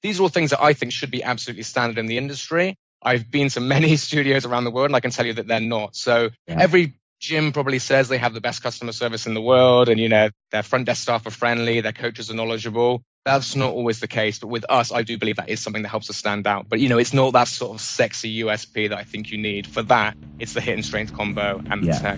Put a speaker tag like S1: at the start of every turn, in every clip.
S1: these are all things that I think should be absolutely standard in the industry. I've been to many studios around the world, and I can tell you that they're not. So every gym probably says they have the best customer service in the world, and their front desk staff are friendly, their coaches are knowledgeable. That's not always the case, but with us, I do believe that is something that helps us stand out. But it's not that sort of sexy USP that I think you need. For that, it's the hit and strength combo and the tech.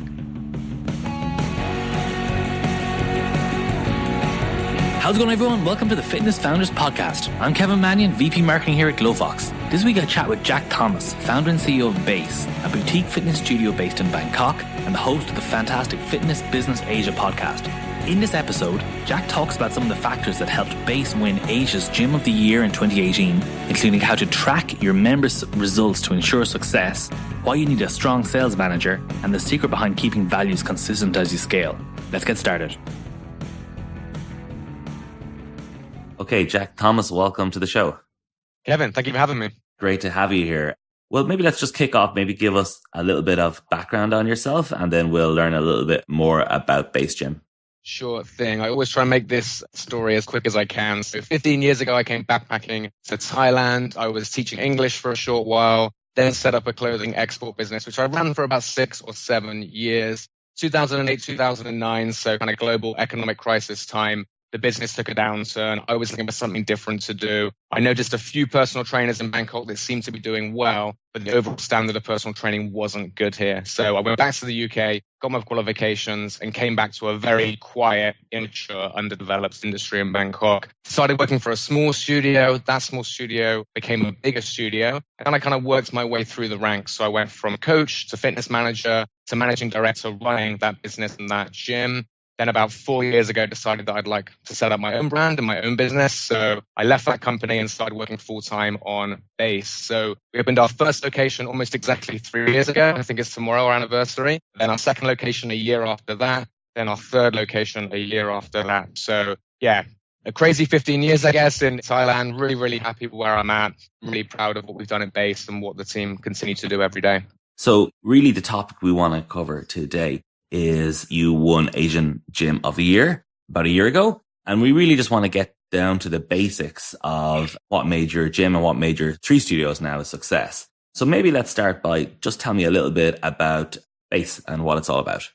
S2: How's it going, everyone? Welcome to the Fitness Founders Podcast. I'm Kevin Mannion, VP Marketing here at Glofox. This week I chat with Jack Thomas, founder and CEO of Base, a boutique fitness studio based in Bangkok and the host of the fantastic Fitness Business Asia podcast. In this episode, Jack talks about some of the factors that helped Base win Asia's Gym of the Year in 2018, including how to track your members' results to ensure success, why you need a strong sales manager, and the secret behind keeping values consistent as you scale. Let's get started. Okay, Jack Thomas, welcome to the show.
S1: Kevin, thank you for having me.
S2: Great to have you here. Well, maybe let's just kick off. Maybe give us a little bit of background on yourself, and then we'll learn a little bit more about Base Gym.
S1: Sure thing. I always try and make this story as quick as I can. So 15 years ago, I came backpacking to Thailand. I was teaching English for a short while, then set up a clothing export business, which I ran for about 6 or 7 years. 2008, 2009, so kind of global economic crisis time. The business took a downturn. I was looking for something different to do. I noticed a few personal trainers in Bangkok that seemed to be doing well, but the overall standard of personal training wasn't good here. So I went back to the UK, got my qualifications, and came back to a very quiet, immature, underdeveloped industry in Bangkok. Started working for a small studio. That small studio became a bigger studio. And I kind of worked my way through the ranks. So I went from coach to fitness manager to managing director running that business and that gym. Then about 4 years ago, decided that I'd like to set up my own brand and my own business. So I left that company and started working full-time on Base. So we opened our first location almost exactly 3 years ago. I think it's tomorrow, our anniversary. Then our second location a year after that. Then our third location a year after that. So yeah, a crazy 15 years, I guess, in Thailand. Really, really happy with where I'm at. I'm really proud of what we've done at Base and what the team continue to do every day.
S2: So really the topic we want to cover today is you won Asian Gym of the Year about a year ago. And we really just want to get down to the basics of what made your gym and what made your 3 studios now a success. So maybe let's start by just tell me a little bit about Base and what it's all about.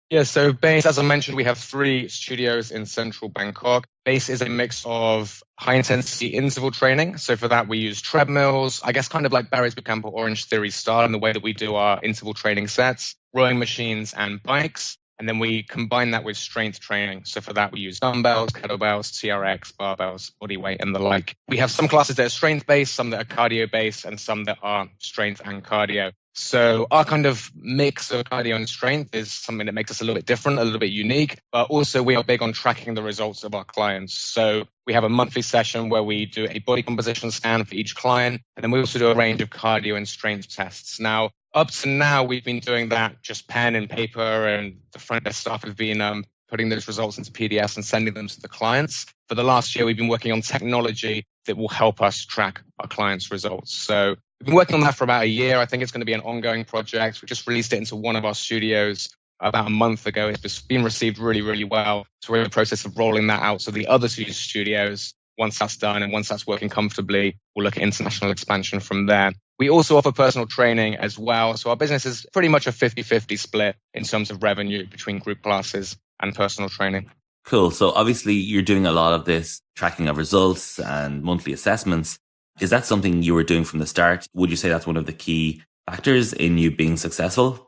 S1: Yeah, so Base, as I mentioned, we have 3 studios in central Bangkok. Base is a mix of high-intensity interval training. So for that, we use treadmills, I guess kind of like Barry's Bootcamp or Orange Theory style in the way that we do our interval training sets, rowing machines and bikes. And then we combine that with strength training. So for that, we use dumbbells, kettlebells, TRX, barbells, body weight, and the like. We have some classes that are strength-based, some that are cardio-based, and some that are strength and cardio. So our kind of mix of cardio and strength is something that makes us a little bit different, a little bit unique, but also we are big on tracking the results of our clients. So we have a monthly session where we do a body composition scan for each client, and then we also do a range of cardio and strength tests. Now, up to now, we've been doing that just pen and paper, and the front desk staff have been putting those results into PDFs and sending them to the clients. For the last year, we've been working on technology that will help us track our clients' results. So we've been working on that for about a year. I think it's going to be an ongoing project. We just released it into one of our studios about a month ago. It's been received really, really well. So we're in the process of rolling that out to the other 2 studios. Once that's done and once that's working comfortably, we'll look at international expansion from there. We also offer personal training as well. So our business is pretty much a 50-50 split in terms of revenue between group classes and personal training.
S2: Cool. So obviously you're doing a lot of this tracking of results and monthly assessments. Is that something you were doing from the start? Would you say that's one of the key factors in you being successful?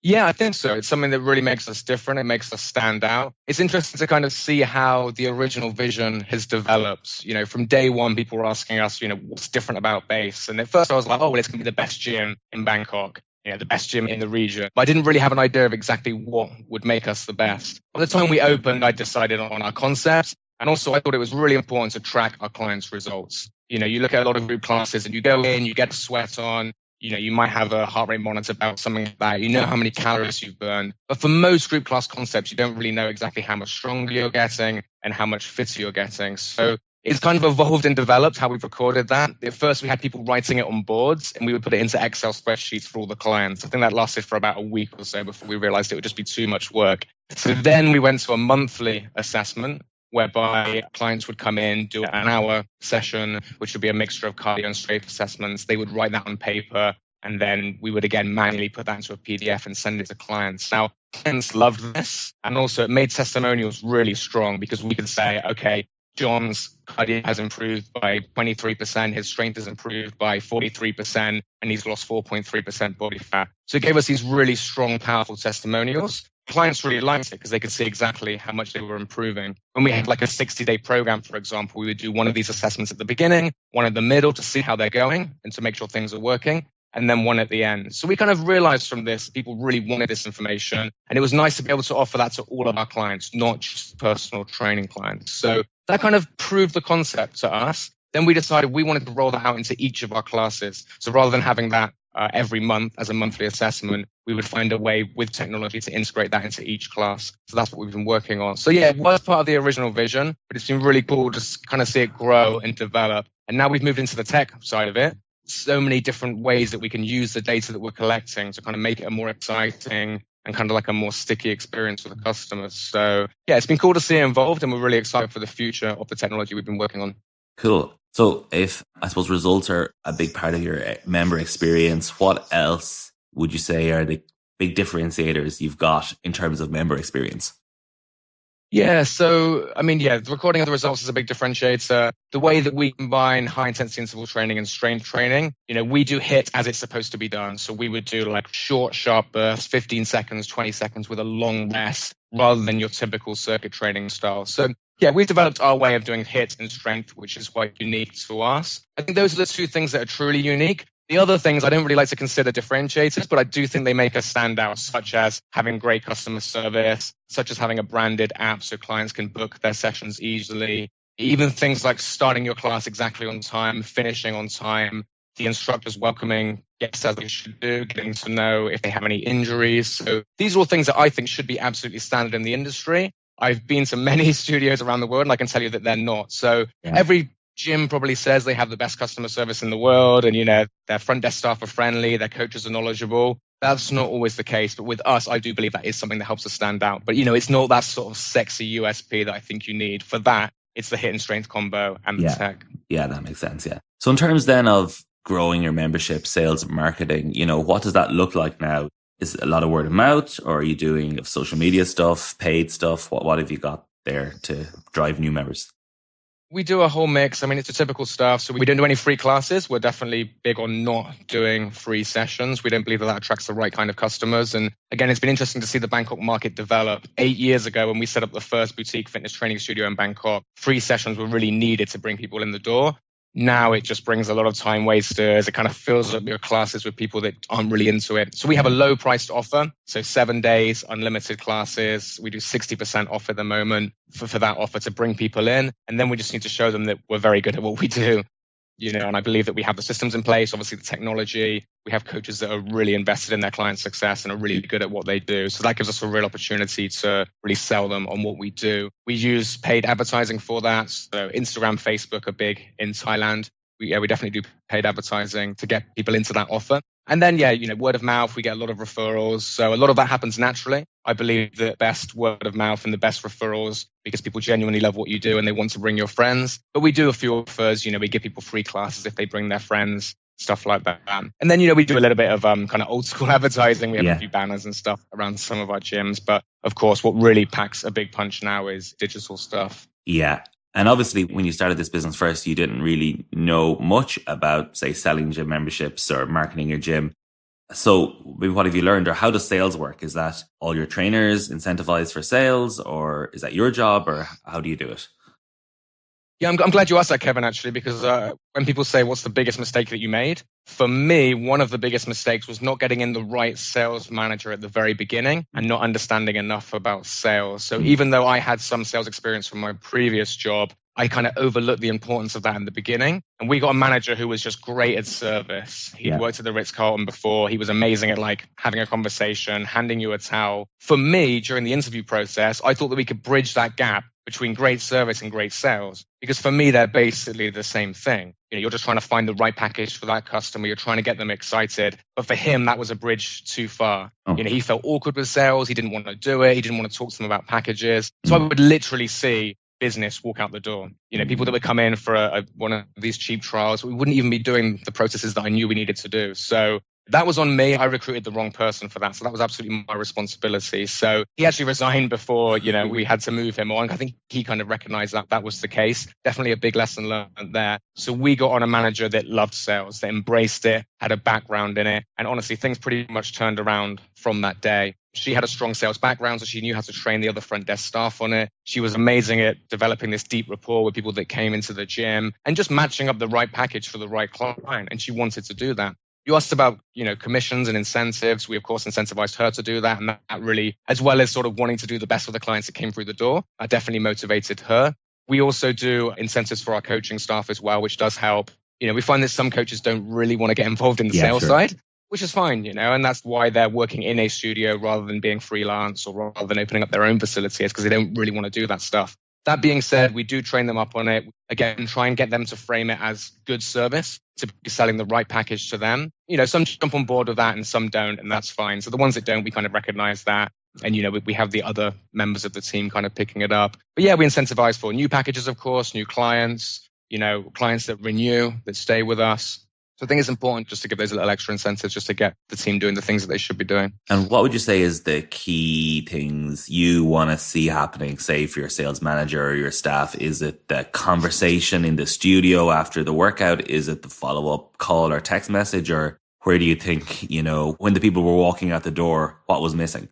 S1: Yeah, I think so. It's something that really makes us different. It makes us stand out. It's interesting to kind of see how the original vision has developed. From day one, people were asking us, what's different about Base? And at first I was like, oh, well, it's going to be the best gym in Bangkok, the best gym in the region. But I didn't really have an idea of exactly what would make us the best. By the time we opened, I decided on our concept. And also I thought it was really important to track our clients' results. You look at a lot of group classes and you go in, you get a sweat on. You might have a heart rate monitor about something like that. You know how many calories you've burned. But for most group class concepts, you don't really know exactly how much stronger you're getting and how much fitter you're getting. So it's kind of evolved and developed how we've recorded that. At first, we had people writing it on boards and we would put it into Excel spreadsheets for all the clients. I think that lasted for about a week or so before we realized it would just be too much work. So then we went to a monthly assessment whereby clients would come in, do an hour session, which would be a mixture of cardio and strength assessments. They would write that on paper, and then we would again manually put that into a PDF and send it to clients. Now, clients loved this, and also it made testimonials really strong because we could say, okay, John's cardio has improved by 23%, his strength has improved by 43%, and he's lost 4.3% body fat. So it gave us these really strong, powerful testimonials. Clients really liked it because they could see exactly how much they were improving. When we had like a 60-day program, for example, we would do one of these assessments at the beginning, one in the middle to see how they're going and to make sure things are working, and then one at the end. So we kind of realized from this, people really wanted this information. And it was nice to be able to offer that to all of our clients, not just personal training clients. So that kind of proved the concept to us. Then we decided we wanted to roll that out into each of our classes. So rather than having that every month as a monthly assessment, we would find a way with technology to integrate that into each class. So that's what we've been working on. So yeah, it was part of the original vision, but it's been really cool to kind of see it grow and develop. And now we've moved into the tech side of it. So many different ways that we can use the data that we're collecting to kind of make it a more exciting and kind of like a more sticky experience for the customers. So yeah, it's been cool to see it involved, and we're really excited for the future of the technology we've been working on.
S3: Cool. So if, I suppose, results are a big part of your member experience, what else would you say are the big differentiators you've got in terms of member experience?
S1: Yeah, so, the recording of the results is a big differentiator. The way that we combine high intensity interval training and strength training, we do HIIT as it's supposed to be done. So we would do like short, sharp bursts, 15 seconds, 20 seconds with a long rest rather than your typical circuit training style. So yeah, we've developed our way of doing HIIT and strength, which is quite unique to us. I think those are the two things that are truly unique. The other things I don't really like to consider differentiators, but I do think they make us stand out, such as having great customer service, such as having a branded app so clients can book their sessions easily. Even things like starting your class exactly on time, finishing on time, the instructors welcoming guests as they should do, getting to know if they have any injuries. So these are all things that I think should be absolutely standard in the industry. I've been to many studios around the world, and I can tell you that they're not. So every gym probably says they have the best customer service in the world, and their front desk staff are friendly, their coaches are knowledgeable. That's not always the case, but with us, I do believe that is something that helps us stand out. But it's not that sort of sexy USP that I think you need. For that, it's the HIIT and strength combo and the tech.
S3: Yeah, that makes sense. Yeah. So in terms then of growing your membership, sales, and marketing, what does that look like now? Is it a lot of word of mouth, or are you doing social media stuff, paid stuff? What have you got there to drive new members?
S1: We do a whole mix. It's the typical stuff. So we don't do any free classes. We're definitely big on not doing free sessions. We don't believe that attracts the right kind of customers. And again, it's been interesting to see the Bangkok market develop. 8 years ago, when we set up the first boutique fitness training studio in Bangkok, free sessions were really needed to bring people in the door. Now it just brings a lot of time wasters. It kind of fills up your classes with people that aren't really into it. So we have a low priced offer. So 7 days, unlimited classes. We do 60% off at the moment for that offer to bring people in. And then we just need to show them that we're very good at what we do. And I believe that we have the systems in place, obviously the technology. We have coaches that are really invested in their client success and are really good at what they do. So that gives us a real opportunity to really sell them on what we do. We use paid advertising for that. So Instagram, Facebook are big in Thailand. We definitely do paid advertising to get people into that offer. And then, word of mouth, we get a lot of referrals. So a lot of that happens naturally. I believe the best word of mouth and the best referrals because people genuinely love what you do and they want to bring your friends. But we do a few offers, we give people free classes if they bring their friends, stuff like that. And then, we do a little bit of kind of old school advertising. We have a few banners and stuff around some of our gyms. But of course, what really packs a big punch now is digital stuff.
S3: Yeah. And obviously, when you started this business first, you didn't really know much about, say, selling gym memberships or marketing your gym. So what have you learned, or how does sales work? Is that all your trainers incentivized for sales, or is that your job, or how do you do it?
S1: Yeah, I'm glad you asked that, Kevin, actually, because when people say, what's the biggest mistake that you made? For me, one of the biggest mistakes was not getting in the right sales manager at the very beginning and not understanding enough about sales. So even though I had some sales experience from my previous job, I kind of overlooked the importance of that in the beginning. And we got a manager who was just great at service. He'd worked at the Ritz-Carlton before. He was amazing at having a conversation, handing you a towel. For me, during the interview process, I thought that we could bridge that gap between great service and great sales. Because for me, they're basically the same thing. You're just trying to find the right package for that customer. You're trying to get them excited. But for him, that was a bridge too far. He felt awkward with sales. He didn't want to do it. He didn't want to talk to them about packages. So I would literally see business walk out the door. People that would come in for one of these cheap trials, we wouldn't even be doing the processes that I knew we needed to do. So that was on me. I recruited the wrong person for that. So that was absolutely my responsibility. So he actually resigned before, we had to move him on. I think he kind of recognized that that was the case. Definitely a big lesson learned there. So we got on a manager that loved sales, that embraced it, had a background in it. And honestly, things pretty much turned around from that day. She had a strong sales background, so she knew how to train the other front desk staff on it. She was amazing at developing this deep rapport with people that came into the gym and just matching up the right package for the right client. And she wanted to do that. You asked about, commissions and incentives. We, of course, incentivized her to do that. And that really, as well as sort of wanting to do the best for the clients that came through the door, that definitely motivated her. We also do incentives for our coaching staff as well, which does help. We find that some coaches don't really want to get involved in the sales side, which is fine, and that's why they're working in a studio rather than being freelance or rather than opening up their own facilities, because they don't really want to do that stuff. That being said, we do train them up on it. Again, try and get them to frame it as good service, to be selling the right package to them. Some jump on board with that and some don't, and that's fine. So the ones that don't, we kind of recognize that. And, we have the other members of the team kind of picking it up. But yeah, we incentivize for new packages, of course, new clients, clients that renew, that stay with us. So I think it's important just to give those little extra incentives just to get the team doing the things that they should be doing.
S3: And what would you say is the key things you want to see happening, say, for your sales manager or your staff? Is it the conversation in the studio after the workout? Is it the follow-up call or text message? Or where do you think, when the people were walking out the door, what was missing?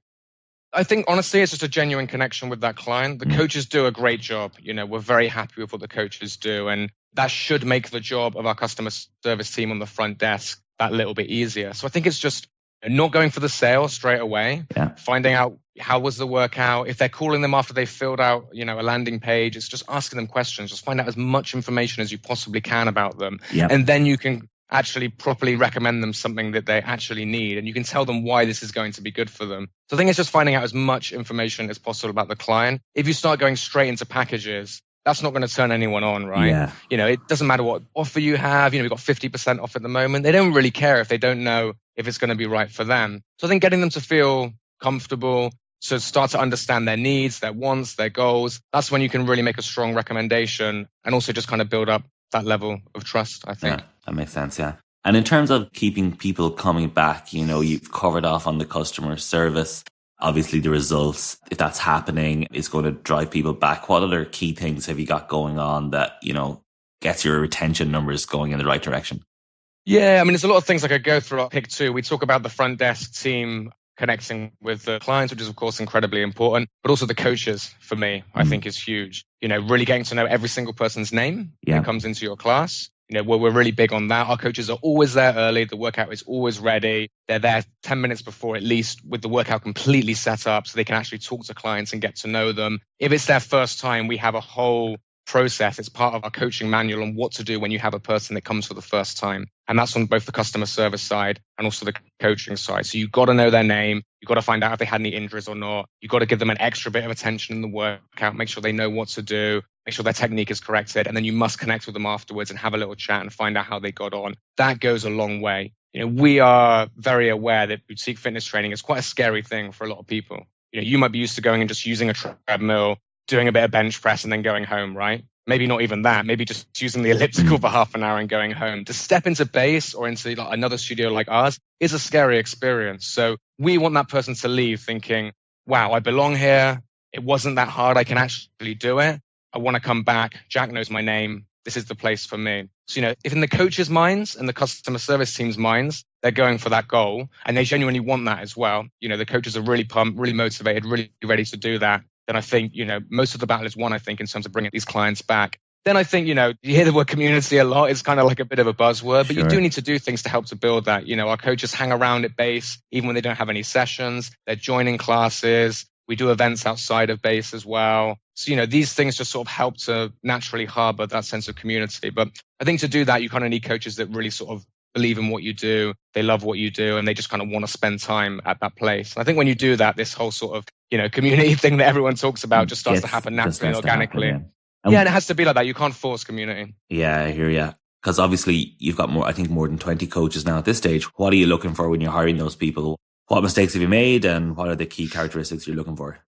S1: I think, honestly, it's just a genuine connection with that client. The coaches do a great job. We're very happy with what the coaches do. And that should make the job of our customer service team on the front desk that little bit easier. So I think it's just not going for the sale straight away, finding out how was the workout. If they're calling them after they've filled out, a landing page, it's just asking them questions. Just find out as much information as you possibly can about them. And then you can actually properly recommend them something that they actually need. And you can tell them why this is going to be good for them. So I think it's just finding out as much information as possible about the client. If you start going straight into packages, that's not going to turn anyone on, right? It doesn't matter what offer you have. We've got 50% off at the moment. They don't really care if they don't know if it's going to be right for them. So I think getting them to feel comfortable, so start to understand their needs, their wants, their goals, that's when you can really make a strong recommendation and also just kind of build up that level of trust, I think.
S3: Yeah, that makes sense, yeah. And in terms of keeping people coming back, you've covered off on the customer service. Obviously, the results, if that's happening, is going to drive people back. What other key things have you got going on that, gets your retention numbers going in the right direction?
S1: Yeah, there's a lot of things I could go through. I'll pick two. We talk about the front desk team connecting with the clients, which is, of course, incredibly important, but also the coaches, for me, I think is huge. Really getting to know every single person's name that comes into your class. We're really big on that. Our coaches are always there early. The workout is always ready. They're there 10 minutes before, at least, with the workout completely set up so they can actually talk to clients and get to know them. If it's their first time, we have a whole process. It's part of our coaching manual on what to do when you have a person that comes for the first time. And that's on both the customer service side and also the coaching side. So you've got to know their name. You've got to find out if they had any injuries or not. You've got to give them an extra bit of attention in the workout, make sure they know what to do, make sure their technique is corrected. And then you must connect with them afterwards and have a little chat and find out how they got on. That goes a long way. We are very aware that boutique fitness training is quite a scary thing for a lot of people. You might be used to going and just using a treadmill, doing a bit of bench press and then going home, right? Maybe not even that. Maybe just using the elliptical for half an hour and going home. To step into base or into another studio like ours is a scary experience. So we want that person to leave thinking, wow, I belong here. It wasn't that hard. I can actually do it. I want to come back. Jack knows my name. This is the place for me. So, if in the coaches' minds and the customer service team's minds, they're going for that goal and they genuinely want that as well. The coaches are really pumped, really motivated, really ready to do that. Then I think, most of the battle is won, I think, in terms of bringing these clients back. Then I think, you hear the word community a lot. It's kind of like a bit of a buzzword, but you do need to do things to help to build that. Our coaches hang around at base, even when they don't have any sessions. They're joining classes. We do events outside of base as well. So, these things just sort of help to naturally harbor that sense of community. But I think to do that, you kind of need coaches that really sort of believe in what you do. They love what you do, and they just kind of want to spend time at that place. And I think when you do that, this whole sort of, community thing that everyone talks about just starts to happen naturally and organically. And it has to be like that. You can't force community.
S3: Yeah, I hear you. Because obviously you've got more than 20 coaches now at this stage. What are you looking for when you're hiring those people? What mistakes have you made and what are the key characteristics you're looking for?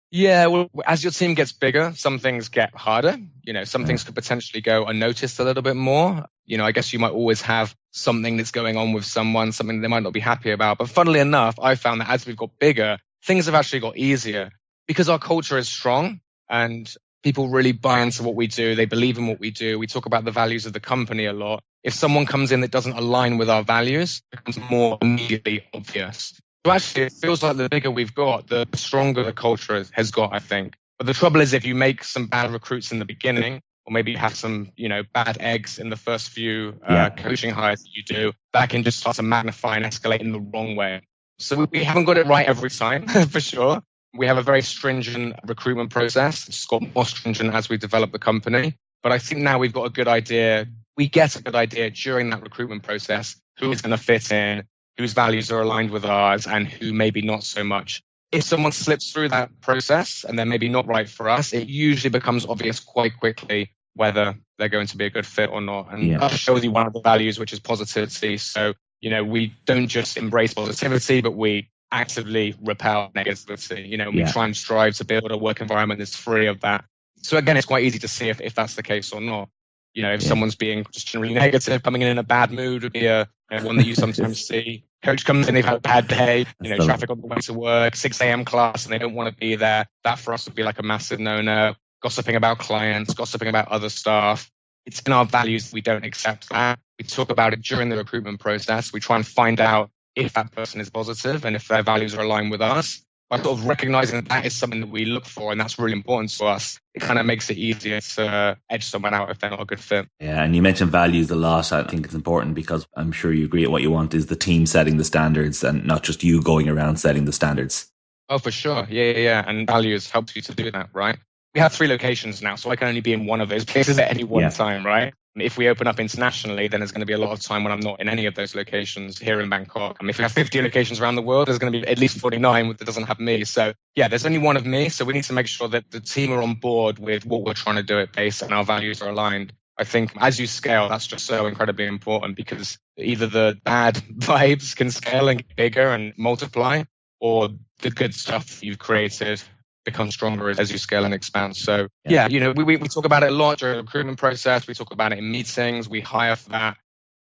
S1: Yeah, well, as your team gets bigger, some things get harder. Some
S3: Yeah.
S1: things could potentially go unnoticed a little bit more. I guess you might always have something that's going on with someone, something they might not be happy about. But funnily enough, I found that as we've got bigger, things have actually got easier because our culture is strong and people really buy into what we do. They believe in what we do. We talk about the values of the company a lot. If someone comes in that doesn't align with our values, it becomes more immediately obvious. So actually, it feels like the bigger we've got, the stronger the culture has got, I think. But the trouble is if you make some bad recruits in the beginning, or maybe you have some, bad eggs in the first few coaching hires that you do, that can just start to magnify and escalate in the wrong way. So we haven't got it right every time, for sure. We have a very stringent recruitment process. It's got more stringent as we develop the company. But I think now we've got a good idea. We get a good idea during that recruitment process who is going to fit in, whose values are aligned with ours, and who maybe not so much. If someone slips through that process and they're maybe not right for us, it usually becomes obvious quite quickly whether they're going to be a good fit or not. And that shows you one of the values, which is positivity. So, we don't just embrace positivity, but we actively repel negativity. We try and strive to build a work environment that's free of that. So again, it's quite easy to see if that's the case or not. If someone's being just generally negative, coming in a bad mood would be a one that you sometimes see. Coach comes in, they've had a bad day, traffic on the way to work, 6 a.m. class, and they don't want to be there. That for us would be like a massive no-no. Gossiping about clients, gossiping about other staff. It's in our values that we don't accept that. We talk about it during the recruitment process. We try and find out if that person is positive and if their values are aligned with us. By sort of recognizing that is something that we look for and that's really important to us, it kind of makes it easier to edge someone out if they're not a good fit.
S3: Yeah, and you mentioned values a lot. I think it's important because I'm sure you agree what you want is the team setting the standards and not just you going around setting the standards.
S1: Oh, for sure. Yeah. And values helps you to do that, right? We have 3 locations now, so I can only be in one of those places at any one time, right? If we open up internationally, then there's going to be a lot of time when I'm not in any of those locations here in Bangkok. If we have 50 locations around the world, there's going to be at least 49 that doesn't have me. So yeah, there's only one of me. So we need to make sure that the team are on board with what we're trying to do at Base and our values are aligned. I think as you scale, that's just so incredibly important because either the bad vibes can scale and get bigger and multiply, or the good stuff you've created become stronger as you scale and expand. So yeah, we talk about it a lot during the recruitment process. We talk about it in meetings. We hire for that.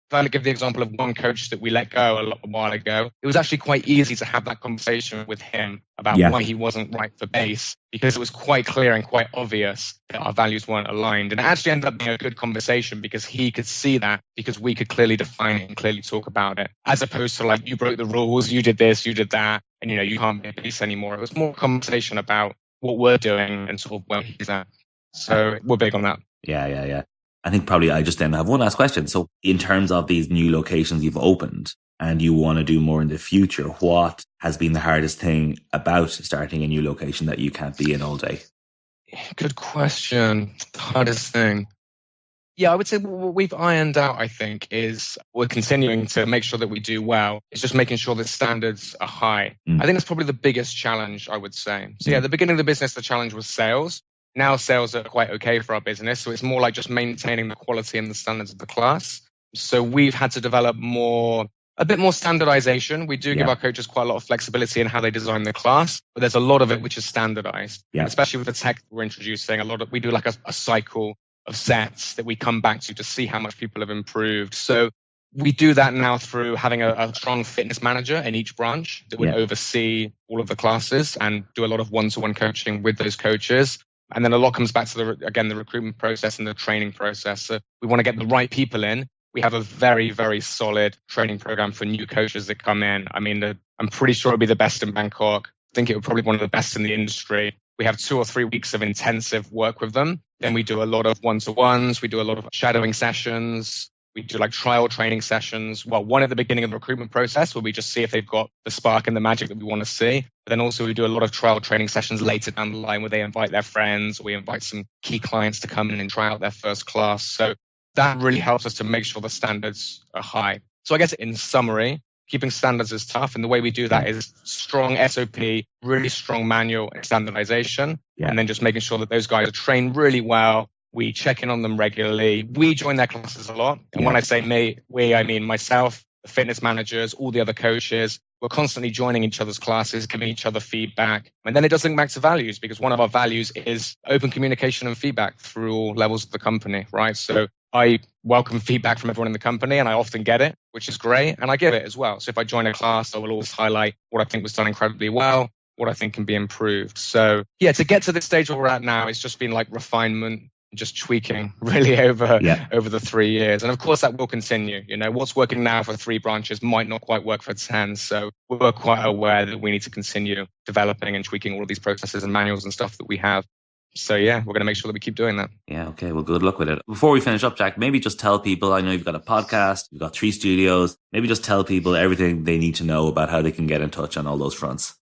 S1: If I give the example of one coach that we let go a while ago, it was actually quite easy to have that conversation with him about why he wasn't right for Base, because it was quite clear and quite obvious that our values weren't aligned. And it actually ended up being a good conversation because he could see that, because we could clearly define it and clearly talk about it, as opposed to like, you broke the rules, you did this, you did that, and you can't be at Base anymore. It was more a conversation about what we're doing and sort of where he's at. So we're big on that.
S3: Yeah. I think probably I just then have one last question. So in terms of these new locations you've opened and you want to do more in the future, what has been the hardest thing about starting a new location that you can't be in all day?
S1: Good question. The hardest thing. Yeah, I would say what we've ironed out, I think, is we're continuing to make sure that we do well. It's just making sure that standards are high. I think that's probably the biggest challenge, I would say. So yeah, at the beginning of the business, the challenge was sales. Now sales are quite okay for our business. So it's more like just maintaining the quality and the standards of the class. So we've had to develop a bit more standardization. We do give our coaches quite a lot of flexibility in how they design the class, but there's a lot of it which is standardized. Yeah. Especially with the tech we're introducing, we do like a cycle of sets that we come back to see how much people have improved. So we do that now through having a strong fitness manager in each branch that would oversee all of the classes and do a lot of one-to-one coaching with those coaches. And then a lot comes back to the recruitment process and the training process. So we want to get the right people in. We have a very, very solid training program for new coaches that come in. I mean, I'm pretty sure it'll be the best in Bangkok. I think it would probably be one of the best in the industry. We have 2 or 3 weeks of intensive work with them. Then we do a lot of one-to-ones. We do a lot of shadowing sessions. We do like trial training sessions. Well, one at the beginning of the recruitment process where we just see if they've got the spark and the magic that we want to see. But then also we do a lot of trial training sessions later down the line where they invite their friends. We invite some key clients to come in and try out their first class. So that really helps us to make sure the standards are high. So I guess in summary, keeping standards is tough. And the way we do that is strong SOP, really strong manual and standardization. And then just making sure that those guys are trained really well. We check in on them regularly. We join their classes a lot. And when I say we, I mean myself, the fitness managers, all the other coaches. We're constantly joining each other's classes, giving each other feedback. And then it does link back to values, because one of our values is open communication and feedback through all levels of the company, right? So I welcome feedback from everyone in the company, and I often get it, which is great. And I give it as well. So if I join a class, I will always highlight what I think was done incredibly well, what I think can be improved. So yeah, to get to this stage where we're at now, it's just been like refinement, just tweaking really over the 3 years. And of course that will continue. You know, what's working now for 3 branches might not quite work for 10. So we're quite aware that we need to continue developing and tweaking all of these processes and manuals and stuff that we have. So yeah, we're going to make sure that we keep doing that.
S3: Yeah, okay. Well, good luck with it. Before we finish up, Jack, maybe just tell people, I know you've got a podcast, you've got 3 studios, maybe just tell people everything they need to know about how they can get in touch on all those fronts.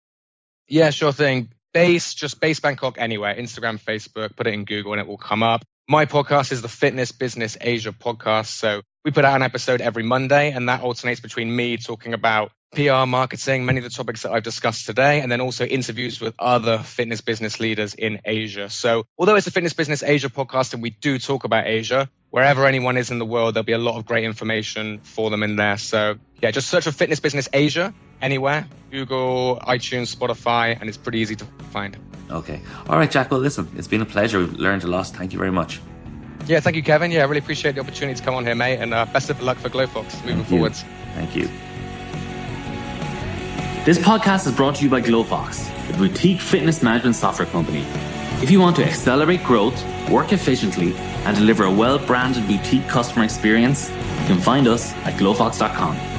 S1: Yeah, sure thing. Just Base Bangkok anywhere, Instagram, Facebook, put it in Google and it will come up. My podcast is the Fitness Business Asia podcast. So we put out an episode every Monday, and that alternates between me talking about PR, marketing, many of the topics that I've discussed today, and then also interviews with other fitness business leaders in Asia. So although it's a Fitness Business Asia podcast and we do talk about Asia, wherever anyone is in the world, there'll be a lot of great information for them in there. So yeah, just search for Fitness Business Asia anywhere, Google, iTunes, Spotify, and it's pretty easy to find.
S3: Okay. All right, Jack. Well, listen, it's been a pleasure. We've learned a lot. Thank you very much.
S1: Yeah, thank you, Kevin. Yeah, I really appreciate the opportunity to come on here, mate. And best of luck for Glofox moving forwards.
S3: Thank you.
S2: This podcast is brought to you by Glofox, the boutique fitness management software company. If you want to accelerate growth, work efficiently, and deliver a well-branded boutique customer experience, you can find us at glofox.com.